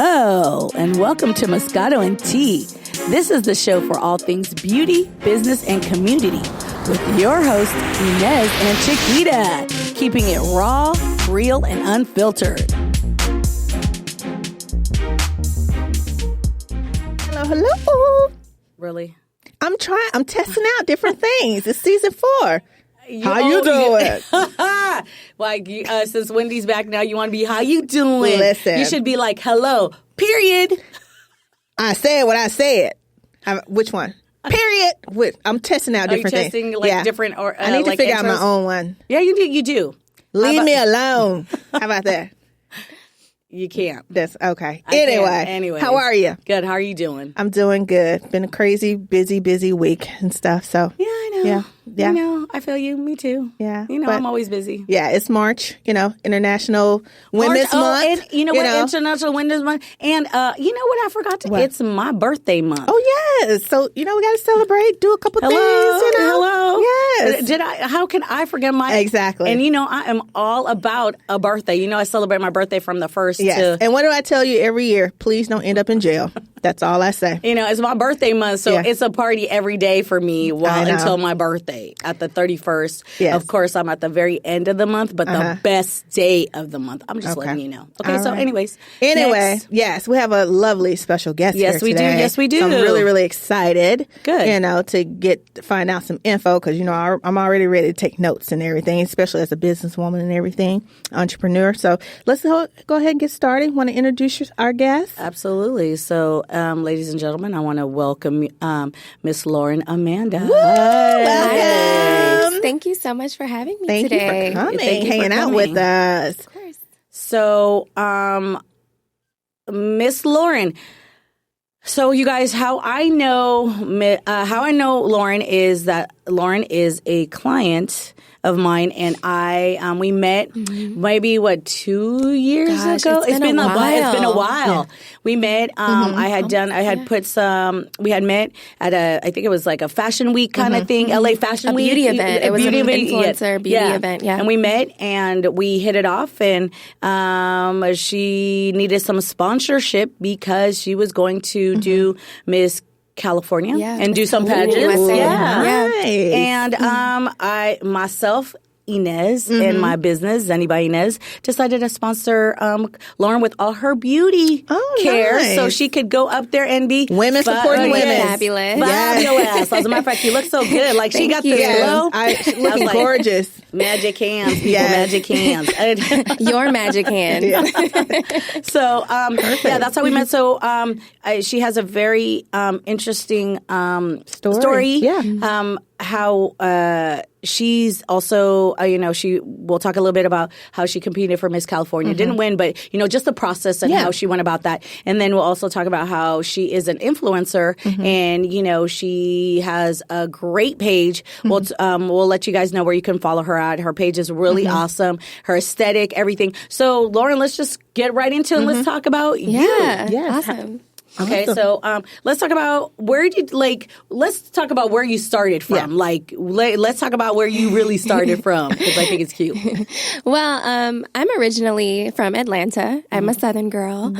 Hello, and welcome to Moscato and Tea. This is the show for all things beauty, business, and community with your hosts, Inez and Chiquita, keeping it raw, real, and unfiltered. Hello. Really? I'm testing out different things. It's season 4. How you doing? Since Wendy's back now, you want to be how you doing? Listen. You should be like, hello, period. I said what I said. Which one? Period. I'm testing out different things. Are you testing different? Or I need to figure out my own one. Yeah, you do. Leave me alone. How about that? You can't. That's okay. Anyway, how are you? Good. How are you doing? I'm doing good. Been a crazy, busy week and stuff. So yeah, I know. Yeah. I know. I feel you. Me too. Yeah. I'm always busy. Yeah, it's March. International Women's Month. And International Women's Month. And you know what I forgot to? What? It's my birthday month. Oh yes. So we got to celebrate. Do a couple things. Hello. Yes. How can I forget my exactly? And I am all about a birthday. I celebrate my birthday from the first. Yes. And what do I tell you every year? Please don't end up in jail. That's all I say. It's my birthday month, so it's a party every day for me until my birthday at the 31st. Yes. Of course, I'm at the very end of the month, but the best day of the month. I'm just letting you know. Okay, all so right. Anyway, yes, we have a lovely special guest here today. Yes, we do. So I'm really, really excited. Good. To find out some info because, I'm already ready to take notes and everything, especially as a businesswoman and everything, entrepreneur. So let's go ahead and get started. Want to introduce our guest? Absolutely. So, ladies and gentlemen, I want to welcome Miss Lauren Amanda. Woo! Welcome. Thank you so much for having me Thank today. You for coming, hanging out with us. Of course. So, Miss Lauren. So, you guys, how I know Lauren is that Lauren is a client of mine, and we met maybe 2 years ago. It's been a while. It's been a while. Yeah. We met. We had met at I think it was like a fashion week kind of thing, LA Fashion Week, beauty event. It was an influencer beauty event. Yeah, and we met and we hit it off, and she needed some sponsorship because she was going to do Miss California and do some pageants. Nice. And I myself, Inez, and my business, Anybody Inez, decided to sponsor Lauren with all her beauty care, nice. So she could go up there and be women supporting women. Fabulous. Fabulous. As a matter of fact, you look so good. Like she got this glow. She's looking gorgeous. Magic hands, people. Magic hands. Your magic hand. So that's how we met. So she has a very interesting story. Yeah. How she's also, we'll talk a little bit about how she competed for Miss California. Didn't win, but, just the process and how she went about that. And then we'll also talk about how she is an influencer and, she has a great page. We'll let you guys know where you can follow her at. Her page is really awesome. Her aesthetic, everything. So, Lauren, let's just get right into it and let's talk about you. Yes. Awesome. Okay, so let's talk about let's talk about where you started from. Let's talk about where you really started from because I think it's cute. Well, I'm originally from Atlanta. I'm a Southern girl.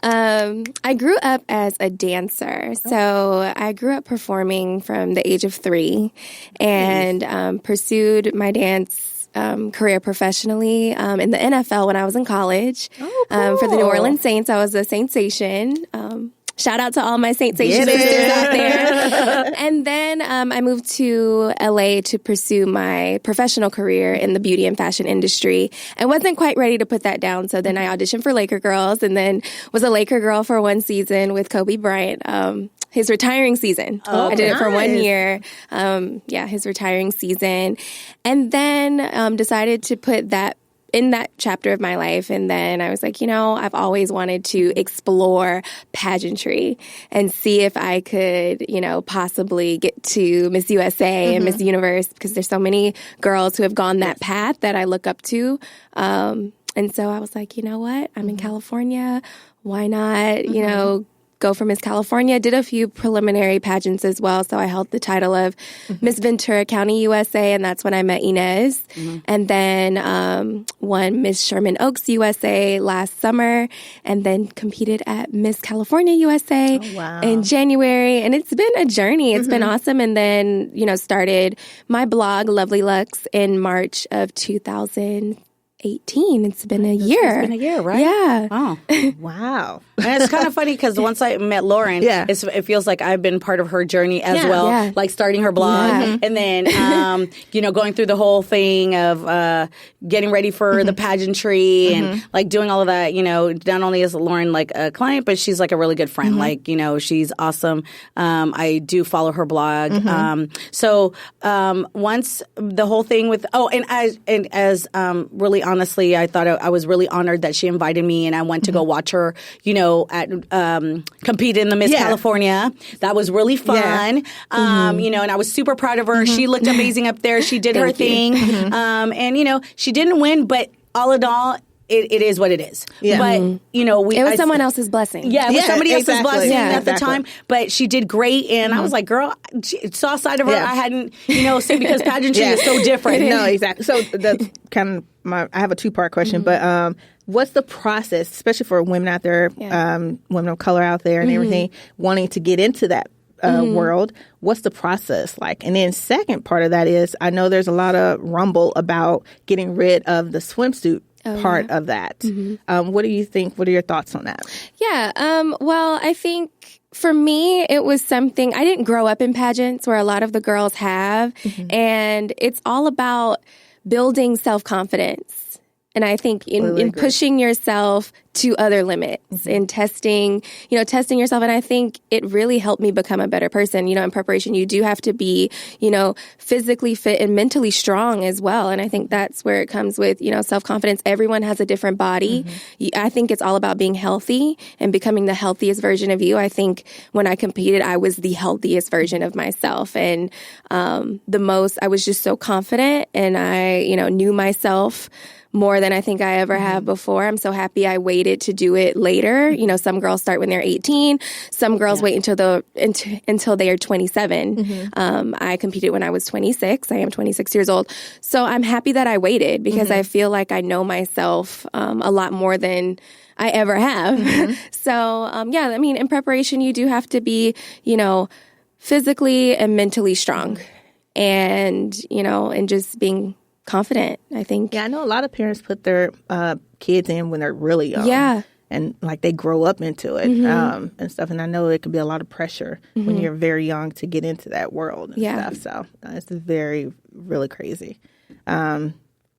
I grew up as a dancer. So I grew up performing from the age of 3 and pursued my dance career professionally in the NFL when I was in college. For the New Orleans Saints, I was a Saintsation. Shout out to all my Saintsation sisters out there. And then I moved to LA to pursue my professional career in the beauty and fashion industry. I wasn't quite ready to put that down, so then I auditioned for Laker Girls and then was a Laker girl for one season with Kobe Bryant. His retiring season. I did it for 1 year. His retiring season. And then decided to put that in that chapter of my life. And then I was like, I've always wanted to explore pageantry and see if I could, possibly get to Miss USA and Miss Universe because there's so many girls who have gone that path that I look up to. And so I was like, you know what? I'm in California. Why not, go for Miss California. Did a few preliminary pageants as well. So I held the title of Miss Ventura County, USA, and that's when I met Inez. And then won Miss Sherman Oaks, USA last summer, and then competed at Miss California, USA in January. And it's been a journey. It's been awesome. And then, started my blog, Lovely Lux, in March of 2018. It's been a year. It's been a year, right? Yeah. Oh. Wow. And it's kind of funny because once I met Lauren, it feels like I've been part of her journey as well, like starting her blog and then, going through the whole thing of getting ready for the pageantry and like doing all of that. Not only is Lauren like a client, but she's like a really good friend. Like, she's awesome. I do follow her blog. So once the whole thing with, really honestly, I thought I was really honored that she invited me and I went to go watch her, compete in the Miss California. That was really fun. And I was super proud of her. She looked amazing up there. She did her thing. And, she didn't win, but all in all, it is what it is. Yeah. But, it was someone else's blessing. Yeah, it was somebody else's blessing at the time. But she did great. And I was like, girl, she saw a side of her I hadn't, seen because pageantry is so different. No, exactly. So that's kind of I have a two-part question, but what's the process, especially for women out there, women of color out there and everything, wanting to get into that world? What's the process like? And then second part of that is, I know there's a lot of rumble about getting rid of the swimsuit part of that. What do you think? What are your thoughts on that? Yeah. Well, I think for me, it was something, I didn't grow up in pageants where a lot of the girls have. And it's all about building self-confidence. And I think in pushing yourself to other limits and testing yourself. And I think it really helped me become a better person. In preparation, you do have to be, physically fit and mentally strong as well. And I think that's where it comes with, self-confidence. Everyone has a different body. I think it's all about being healthy and becoming the healthiest version of you. I think when I competed, I was the healthiest version of myself. And I was just so confident and I, knew myself more than I think I ever have before. I'm so happy I waited to do it later. Some girls start when they're 18. Some girls wait until they are 27. I competed when I was 26. I am 26 years old. So I'm happy that I waited because I feel like I know myself a lot more than I ever have. So, in preparation, you do have to be, physically and mentally strong and, and just being confident, I think. Yeah, I know a lot of parents put their kids in when they're really young. Yeah. And like they grow up into it and stuff. And I know it can be a lot of pressure when you're very young to get into that world and stuff. So it's really crazy.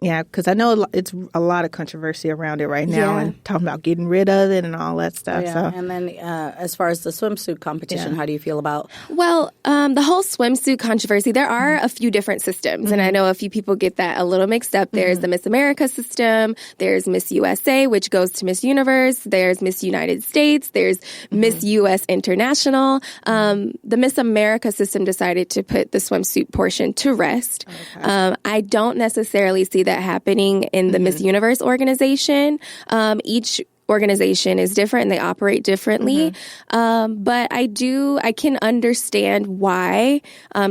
Yeah, because I know it's a lot of controversy around it right now and talking about getting rid of it and all that stuff. Yeah. So. And then as far as the swimsuit competition, how do you feel about? Well, the whole swimsuit controversy, there are a few different systems. And I know a few people get that a little mixed up. There's the Miss America system. There's Miss USA, which goes to Miss Universe. There's Miss United States. There's Miss US International. The Miss America system decided to put the swimsuit portion to rest. Okay. I don't necessarily see that happening in the Miss Universe organization. Each organization is different and they operate differently. But I can understand why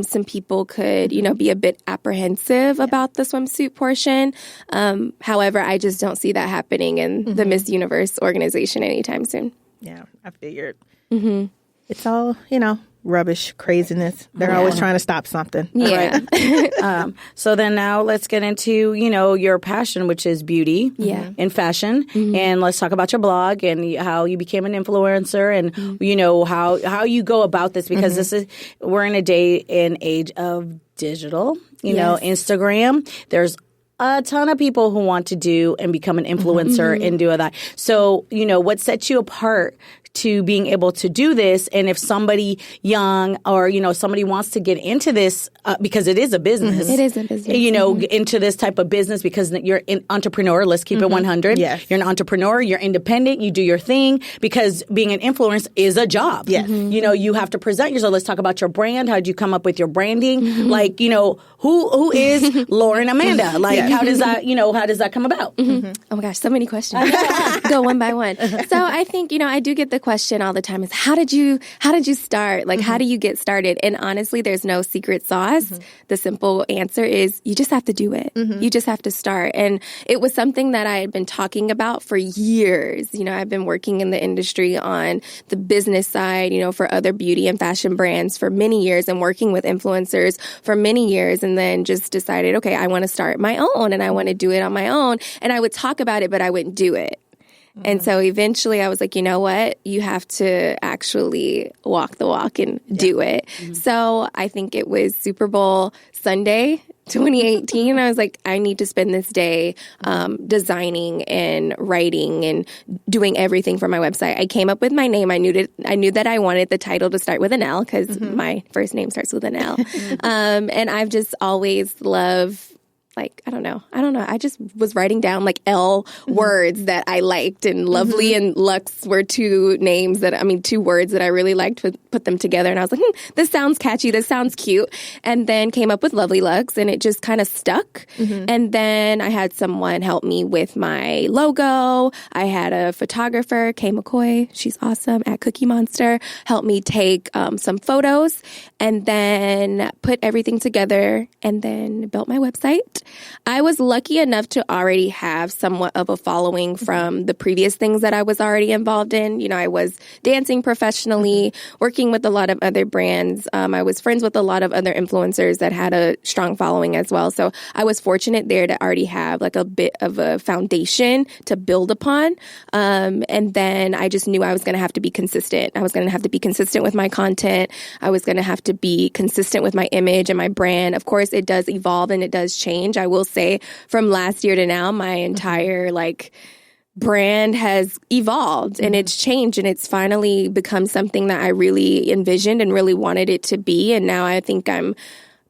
some people could, be a bit apprehensive about the swimsuit portion. However, I just don't see that happening in the Miss Universe organization anytime soon. Yeah, I figured. It's all, rubbish, craziness. They're always trying to stop something. Yeah. Right? So then now let's get into, your passion, which is beauty and fashion. And let's talk about your blog and how you became an influencer and, how you go about this because we're in a day and age of digital, Instagram. There's a ton of people who want to do and become an influencer and do that. So, what sets you apart to being able to do this? And if somebody young or, somebody wants to get into this, because it is a business. It is a business. Into this type of business because you're an entrepreneur. Let's keep it 100. Yes. You're an entrepreneur. You're independent. You do your thing because being an influencer is a job. Yes. You have to present yourself. Let's talk about your brand. How did you come up with your branding? Like, who is Lauren Amanda? Like, how does that come about? Oh my gosh, so many questions. Go one by one. So I think, I do get the the question all the time is, how did you start? Like, how do you get started? And honestly, there's no secret sauce. The simple answer is you just have to do it. You just have to start. And it was something that I had been talking about for years. You know, I've been working in the industry on the business side, you know, for other beauty and fashion brands for many years and working with influencers for many years, and then just decided, okay, I want to start my own and I want to do it on my own. And I would talk about it, but I wouldn't do it. And so eventually I was like, you know what? You have to actually walk the walk and do it. So I think it was Super Bowl Sunday, 2018. I was like, I need to spend this day designing and writing and doing everything for my website. I came up with my name. I knew that I wanted the title to start with an L because my first name starts with an L. And I've just always loved, like, I don't know. I just was writing down like L words that I liked, and Lovely and Lux were two words that I really liked, put them together. And I was like, this sounds catchy. This sounds cute. And then came up with Lovely Lux, and it just kind of stuck. And then I had someone help me with my logo. I had a photographer, Kay McCoy. She's awesome at Cookie Monster. Helped me take some photos and then put everything together and then built my website. I was lucky enough to already have somewhat of a following from the previous things that I was already involved in. You know, I was dancing professionally, working with a lot of other brands. I was friends with a lot of other influencers that had a strong following as well. So I was fortunate there to already have like a bit of a foundation to build upon. And then I just knew I was going to have to be consistent. I was going to have to be consistent with my content. I was going to have to be consistent with my image and my brand. Of course, it does evolve and it does change. I will say from last year to now, my entire brand has evolved and it's changed, and it's finally become something that I really envisioned and really wanted it to be. And now I think I'm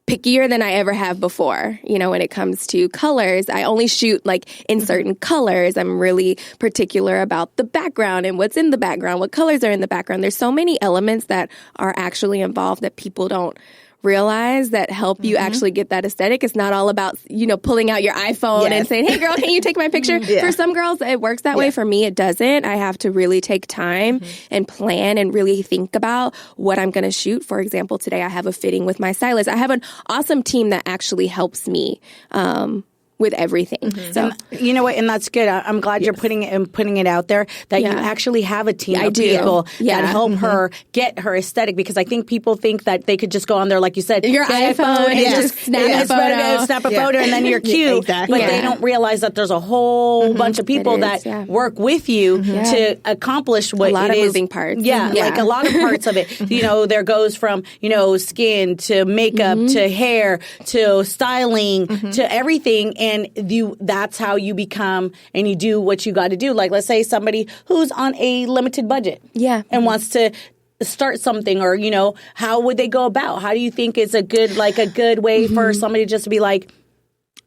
pickier than I ever have before. You know, when it comes to colors, I only shoot in certain colors. I'm really particular about the background and what's in the background, what colors are in the background. There's so many elements that are actually involved that people don't realize that help you actually get that aesthetic. It's not all about, pulling out your iPhone and saying, hey girl, can you take my picture? For some girls, it works that way. For me, it doesn't. I have to really take time and plan and really think about what I'm going to shoot. For example, today I have a fitting with my stylist. I have an awesome team that actually helps me, with everything. So you know what, and that's good. I'm glad you're putting it out there that you actually have a team of people that help her get her aesthetic, because I think people think that they could just go on there, like you said, your iPhone and just snap a photo and then you're cute. But they don't realize that there's a whole bunch of people that work with you to accomplish what a lot it of is. moving parts. Like a lot of parts of it. There goes from skin to makeup to hair to styling to everything. And that's how you become and you do what you got to do. Like, let's say somebody who's on a limited budget and wants to start something, or, how would they go about? How do you think is a good way for somebody just to be like,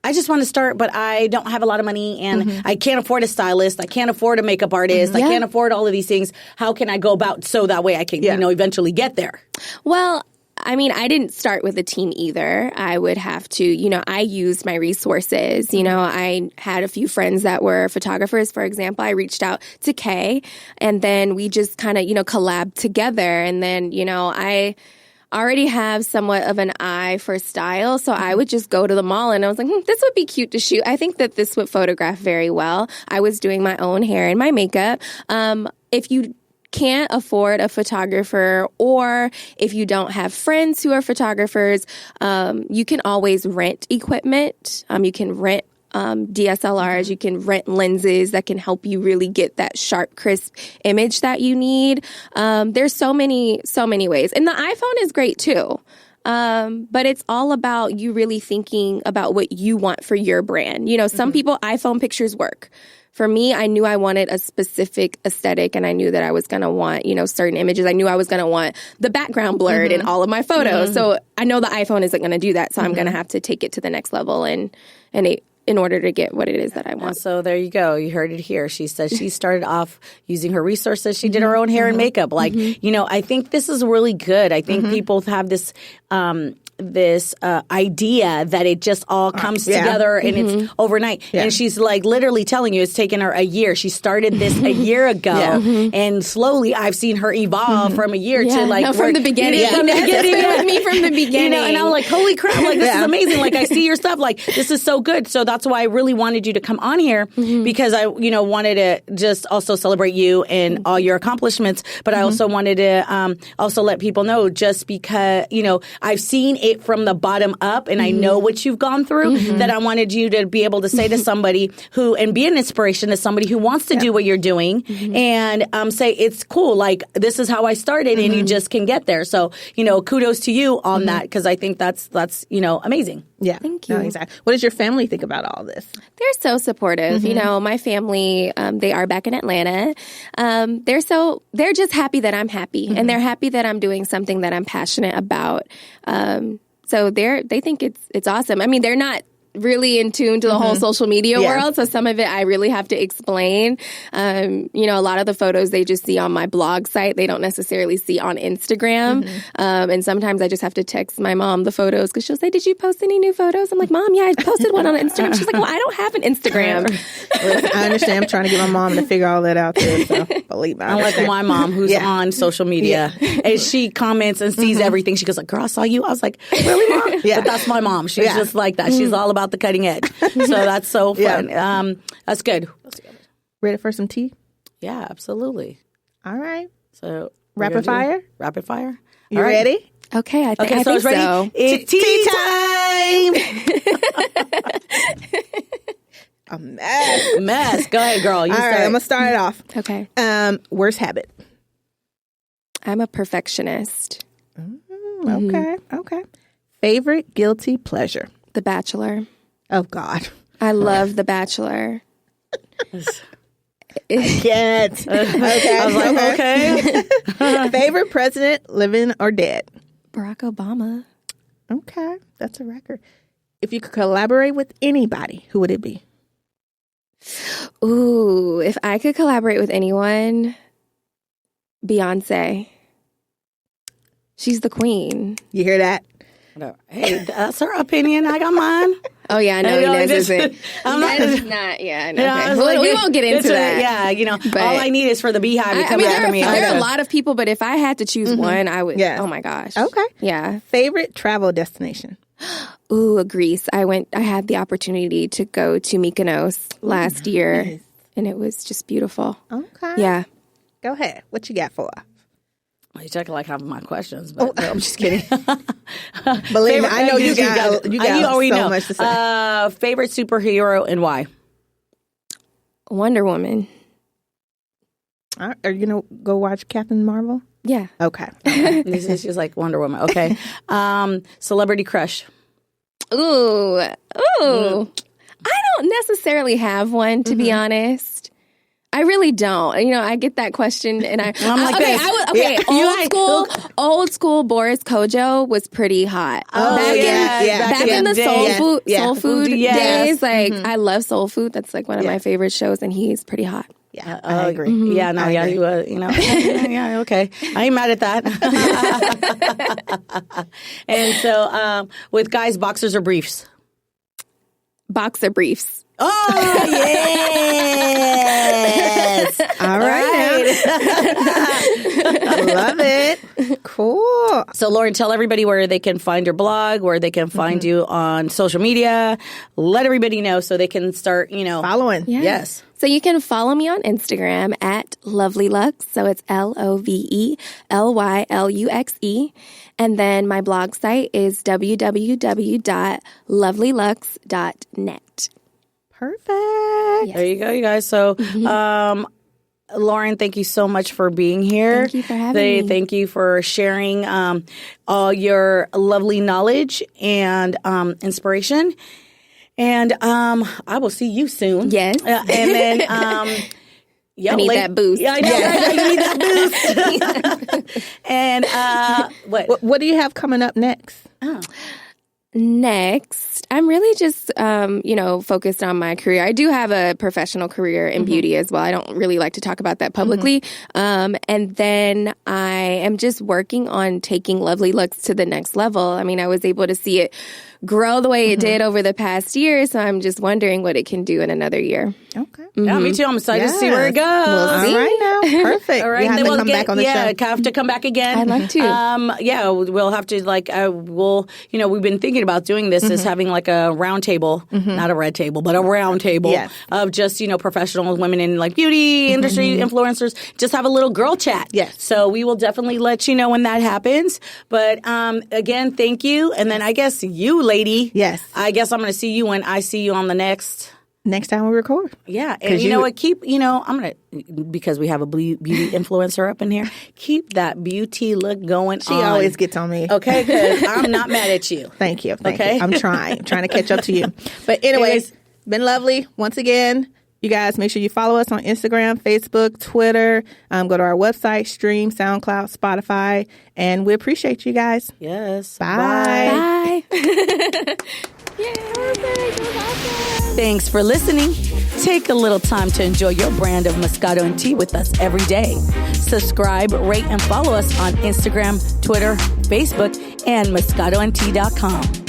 I just want to start, but I don't have a lot of money and I can't afford a stylist. I can't afford a makeup artist. I can't afford all of these things. How can I go about so that way I can, eventually get there? Well, I mean, I didn't start with a team either. I would have to, I used my resources. I had a few friends that were photographers, for example. I reached out to Kay, and then we just kind of, collabed together. And then, I already have somewhat of an eye for style, so I would just go to the mall and I was like, this would be cute to shoot. I think that this would photograph very well. I was doing my own hair and my makeup. If you can't afford a photographer, or if you don't have friends who are photographers, you can always rent equipment. You can rent DSLRs, you can rent lenses that can help you really get that sharp, crisp image that you need. There's so many ways. And the iPhone is great too. But it's all about you really thinking about what you want for your brand. Some people, iPhone pictures work. For me, I knew I wanted a specific aesthetic, and I knew that I was going to want, certain images. I knew I was going to want the background blurred in all of my photos. So I know the iPhone isn't going to do that. So I'm going to have to take it to the next level in order to get what it is that I want. And so there you go. You heard it here. She says she started off using her resources. She did her own hair and makeup. I think this is really good. I think people have this idea that it just all comes together and it's overnight. And she's like literally telling you it's taken her a year. She started this a year ago, and slowly I've seen her evolve from a year to like from the beginning. From the beginning, with me from the beginning. And I'm like, holy crap! Like this is amazing. Like I see your stuff. Like this is so good. So that's why I really wanted you to come on here because I wanted to just also celebrate you and all your accomplishments. But I also wanted to also let people know just because I've seen it from the bottom up and I know what you've gone through. That I wanted you to be able to say to somebody and be an inspiration to somebody who wants to do what you're doing and say it's cool. Like this is how I started, and you just can get there. So kudos to you on that because I think that's amazing. Yeah, thank you. No, exactly. What does your family think about all this? They're so supportive. My family, they are back in Atlanta. They're just happy that I'm happy, and they're happy that I'm doing something that I'm passionate about. So they think it's awesome. I mean, they're not really in tune to the whole social media world. So some of it I really have to explain. A lot of the photos they just see on my blog site, they don't necessarily see on Instagram. And sometimes I just have to text my mom the photos because she'll say, "Did you post any new photos?" I'm like, "Mom, yeah, I posted one on Instagram." She's like, "Well, I don't have an Instagram." I understand. I'm trying to get my mom to figure all that out too. So believe me. I'm like my mom who's on social media and she comments and sees everything. She goes like, "Girl, I saw you." I was like, "Really, Mom?" But that's my mom. She's just like that. She's all about the cutting edge. So that's so fun. That's good. Ready for some tea? Yeah, absolutely. All right. So rapid fire? Rapid fire. You ready? Okay, I think it's ready. So. It's tea time. A mess. Go ahead, girl. You All start. right, I'm going to start it off. Okay. Worst habit? I'm a perfectionist. Okay. Favorite guilty pleasure? The Bachelor. Oh, God. I love The Bachelor. Can't. Okay. I was like, okay. Favorite president, living or dead? Barack Obama. Okay. That's a record. If you could collaborate with anybody, who would it be? Ooh, if I could collaborate with anyone, Beyonce. She's the queen. You hear that? Hey, that's her opinion. I got mine. Oh, yeah, I know Inez isn't. I'm not, yeah. No, okay. We won't get into that. Yeah, all I need is for the Beehive to come after me. There are a lot of people, but if I had to choose one, I would. Oh, my gosh. Okay. Yeah. Favorite travel destination? Ooh, Greece. I had the opportunity to go to Mykonos last year, and it was just beautiful. Okay. Yeah. Go ahead. What you got for us? You took like half of my questions, but no, I'm just kidding. Believe me, I know you got so much to say. Favorite superhero and why? Wonder Woman. Are you going to go watch Captain Marvel? Yeah. Okay. She's like Wonder Woman. Okay. Celebrity crush. Ooh. I don't necessarily have one, to be honest. I really don't. I get that question, and I'm like, old school Boris Kojo was pretty hot. Back in the soul food days. Like I love soul food. That's like one of my favorite shows, and he's pretty hot. Yeah, I agree. Yeah, no, yeah, he was. Yeah, okay. I ain't mad at that. And so, with guys, boxers or briefs? Boxer briefs. Oh, yes. All right. I love it. Cool. So, Lauren, tell everybody where they can find your blog, where they can find you on social media. Let everybody know so they can start, following. Yeah. Yes. So you can follow me on Instagram at LovelyLuxe. So it's LOVELYLUXE. And then my blog site is www.lovelylux.net. Perfect. Yes. There you go, you guys. So, Lauren, thank you so much for being here. Thank you for having me. Thank you for sharing all your lovely knowledge and inspiration. And I will see you soon. Yes. And then I need that boost. Yeah, I know. Right? You need that boost. And what? What do you have coming up next? next, I'm really just, focused on my career. I do have a professional career in beauty as well. I don't really like to talk about that publicly. And then I am just working on taking Lovely Looks to the next level. I mean, I was able to see it grow the way it did over the past year, so I'm just wondering what it can do in another year. Okay. Yeah, me too. I'm excited to see where it goes. All right now. Perfect. All right. You have Then to come back on the show. have to come back again. I'd love to. We'll have to we've been thinking about doing this as having like a round table, not a red table, but a round table of just, professional women in like beauty industry, influencers, just have a little girl chat. Yes. So we will definitely let you know when that happens. But again, thank you. And then I guess you, lady. Yes. I guess I'm going to see you when I see you on the next time we record. Yeah. And you know what? I'm going to, because we have a beauty influencer up in here, keep that beauty look going on. She always gets on me. Okay, because I'm not mad at you. Thank you. Okay. I'm trying to catch up to you. But anyways, been lovely. Once again, you guys make sure you follow us on Instagram, Facebook, Twitter. Go to our website, Stream, SoundCloud, Spotify. And we appreciate you guys. Yes. Bye. Bye. Yay. Perfect. That was awesome. Thanks for listening. Take a little time to enjoy your brand of Moscato and Tea with us every day. Subscribe, rate, and follow us on Instagram, Twitter, Facebook, and MoscatoandTea.com.